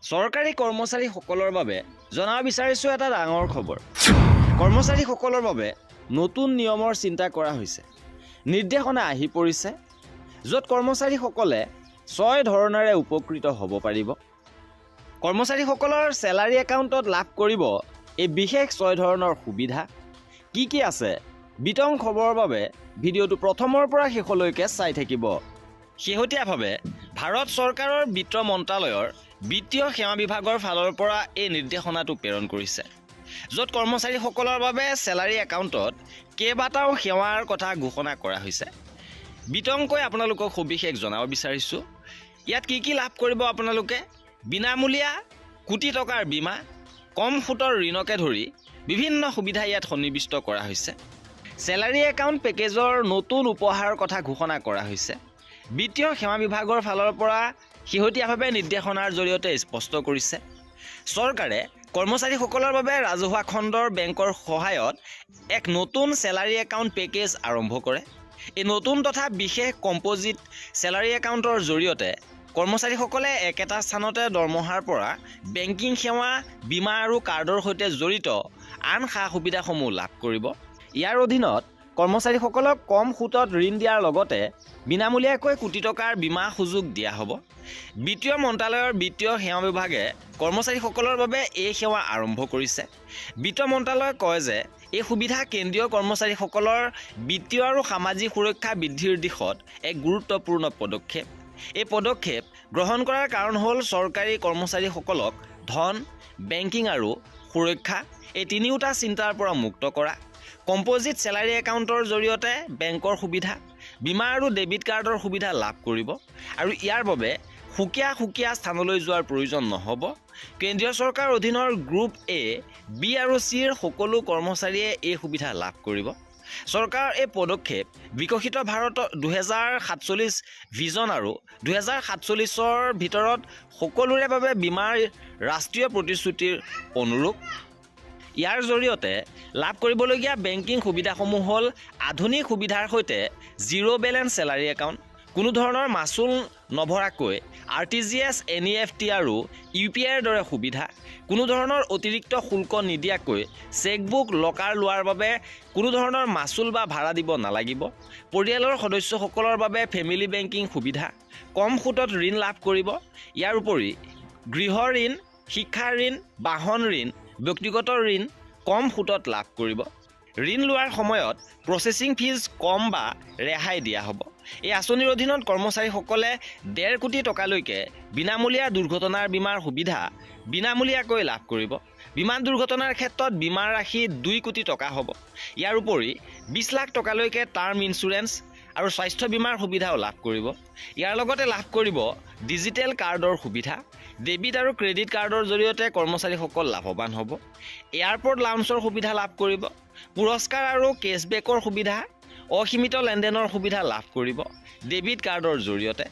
চৰকাৰী কৰ্মচাৰীসকলৰ বাবে জনাব বিচাৰিছোঁ এটা ডাঙৰ খবৰ। কৰ্মচাৰীসকলৰ বাবে নতুন নিয়মৰ চিন্তা কৰা হৈছে। নিৰ্দেশনা আহি পৰিছে, য'ত কৰ্মচাৰীসকলে 6 ধৰণেৰে উপকৃত হ'ব পাৰিব। কৰ্মচাৰীসকলৰ চেলাৰী একাউণ্টত লাভ কৰিব এই বিশেষ 6 ধৰণৰ সুবিধা। কি আছে বিতং খবৰৰ বাবে ভিডিঅ'টো প্ৰথমৰ পৰা শেষলৈকে চাই থাকিব। শেহতীয়াভাৱে ভাৰত চৰকাৰৰ বিত্ত মন্ত্ৰালয়ৰ বিত্তীয় সেৱা বিভাগৰ ফালৰ পৰা এই নিৰ্দেশনাটো প্ৰেৰণ কৰিছে, য'ত কৰ্মচাৰীসকলৰ বাবে চেলাৰী একাউণ্টত কেইবাটাও সেৱাৰ কথা ঘোষণা কৰা হৈছে। বিতংকৈ আপোনালোকক সবিশেষ জনাব বিচাৰিছোঁ। ইয়াত কি লাভ কৰিব আপোনালোকে? বিনামূলীয়া কোটি টকাৰ বীমা, কম সুতৰ ঋণকে ধৰি বিভিন্ন সুবিধা ইয়াত সন্নিৱিষ্ট কৰা হৈছে। চেলাৰী একাউণ্ট পেকেজৰ নতুন উপহাৰৰ কথা ঘোষণা কৰা হৈছে। বিত্তীয় সেৱা বিভাগৰ ফালৰ পৰা শেহতীয়াভাৱে নিৰ্দেশনাৰ জৰিয়তে স্পষ্ট কৰিছে, চৰকাৰে কৰ্মচাৰীসকলৰ বাবে ৰাজহুৱা খণ্ডৰ বেংকৰ সহায়ত এক নতুন চেলাৰী একাউণ্ট পেকেজ আৰম্ভ কৰে। এই নতুন তথা বিশেষ কম্প'জিট চেলাৰী একাউণ্টৰ জৰিয়তে কৰ্মচাৰীসকলে একেটা স্থানতে দৰমহাৰ পৰা বেংকিং সেৱা, বীমা আৰু কাৰ্ডৰ সৈতে জড়িত আন সা সুবিধাসমূহ লাভ কৰিব। ইয়াৰ অধীনত কৰ্মচাৰীসকলক কম সুতত ঋণ দিয়াৰ লগতে বিনামূলীয়াকৈ কোটি টকাৰ বীমা সুযোগ দিয়া হ'ব। বিত্তীয় মন্ত্ৰালয়ৰ বিত্তীয় সেৱা বিভাগে কৰ্মচাৰীসকলৰ বাবে এই সেৱা আৰম্ভ কৰিছে। বিত্ত মন্ত্ৰালয়ে কয় যে এই সুবিধা কেন্দ্ৰীয় কৰ্মচাৰীসকলৰ বিত্তীয় আৰু সামাজিক সুৰক্ষা বৃদ্ধিৰ দিশত এক গুৰুত্বপূৰ্ণ পদক্ষেপ। এই পদক্ষেপ গ্ৰহণ কৰাৰ কাৰণ হ'ল চৰকাৰী কৰ্মচাৰীসকলক ধন, বেংকিং আৰু সুৰক্ষা এই তিনিওটা চিন্তাৰ পৰা মুক্ত কৰা। কম্প'জিট চেলাৰী একাউণ্টৰ জৰিয়তে বেংকৰ সুবিধা, বীমা আৰু ডেবিট কাৰ্ডৰ সুবিধা লাভ কৰিব আৰু ইয়াৰ বাবে সুকীয়া স্থানলৈ যোৱাৰ প্ৰয়োজন নহ'ব। কেন্দ্ৰীয় চৰকাৰৰ অধীনৰ গ্ৰুপ এ, বি আৰু চিৰ সকলো কৰ্মচাৰীয়ে এই সুবিধা লাভ কৰিব। চৰকাৰৰ এই পদক্ষেপ বিকশিত ভাৰত 2047 ভিজন আৰু 2047ৰ ভিতৰত সকলোৰে বাবে বীমাৰ ৰাষ্ট্ৰীয় প্ৰতিশ্ৰুতিৰ অনুৰূপ। ইয়াৰ জৰিয়তে লাভ কৰিবলগীয়া বেংকিং সুবিধাসমূহ হ'ল আধুনিক সুবিধাৰ সৈতে জিৰ' বেলেঞ্চ চেলাৰী একাউণ্ট, কোনো ধৰণৰ মাচুল নভৰাকৈ RTGS, NEFT আৰু UPIৰ দৰে সুবিধা, কোনো ধৰণৰ অতিৰিক্ত শুল্ক নিদিয়াকৈ চেকবুক লকাৰ লোৱাৰ বাবে কোনো ধৰণৰ মাচুল বা ভাড়া দিব নালাগিব। পৰিয়ালৰ সদস্যসকলৰ বাবে ফেমিলি বেংকিং সুবিধা, কম সুতত ঋণ লাভ কৰিব। ইয়াৰ উপৰি গৃহ ঋণ, শিক্ষা ঋণ, বাহন ঋণ, ব্যক্তিগত ঋণ কম সুতত লাভ কৰিব। ঋণ লোৱাৰ সময়ত প্ৰচেছিং ফিজ কম বা ৰেহাই দিয়া হ'ব। এই আঁচনিৰ অধীনত কৰ্মচাৰীসকলে 1.5 কোটি টকালৈকে বিনামূলীয়া দুৰ্ঘটনাৰ বীমাৰ সুবিধা বিনামূলীয়াকৈ লাভ কৰিব। বিমান দুৰ্ঘটনাৰ ক্ষেত্ৰত বীমাৰ ৰাশি 2 কোটি টকা হ'ব। ইয়াৰ উপৰি 20 লাখ টকালৈকে টাৰ্ম ইঞ্চুৰেঞ্চ আৰু স্বাস্থ্য বীমাৰ সুবিধাও লাভ কৰিব। ইয়াৰ লগতে লাভ কৰিব ডিজিটেল কাৰ্ডৰ সুবিধা। ডেবিট আৰু ক্ৰেডিট কাৰ্ডৰ জৰিয়তে কৰ্মচাৰীসকল লাভৱান হ'ব। এয়াৰপৰ্ট লাউঞ্জৰ সুবিধা লাভ কৰিব। পুৰস্কাৰ আৰু কেছবেকৰ সুবিধা, অসীমিত লেনদেনৰ সুবিধা লাভ কৰিব ডেবিট কাৰ্ডৰ জৰিয়তে।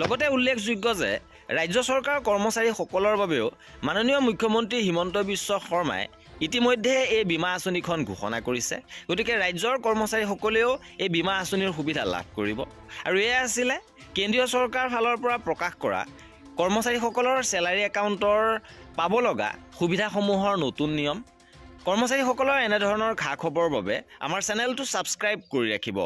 লগতে উল্লেখযোগ্য যে ৰাজ্য চৰকাৰৰ কৰ্মচাৰীসকলৰ বাবেও মাননীয় মুখ্যমন্ত্ৰী হিমন্ত বিশ্ব শৰ্মাই ইতিমধ্যে এই বীমা আঁচনিখন ঘোষণা কৰিছে। গতিকে ৰাজ্যৰ কৰ্মচাৰীসকলেও এই বীমা আঁচনিৰ সুবিধা লাভ কৰিব। আৰু এয়া আছিলে কেন্দ্ৰীয় চৰকাৰৰ ফালৰ পৰা প্ৰকাশ কৰা কৰ্মচাৰীসকলৰ চেলাৰী একাউণ্টৰ পাব লগা সুবিধাসমূহৰ নতুন নিয়ম। কৰ্মচাৰীসকলৰ এনেধৰণৰ খা খবৰৰ বাবে আমাৰ চেনেলটো ছাবস্ক্ৰাইব কৰি ৰাখিব।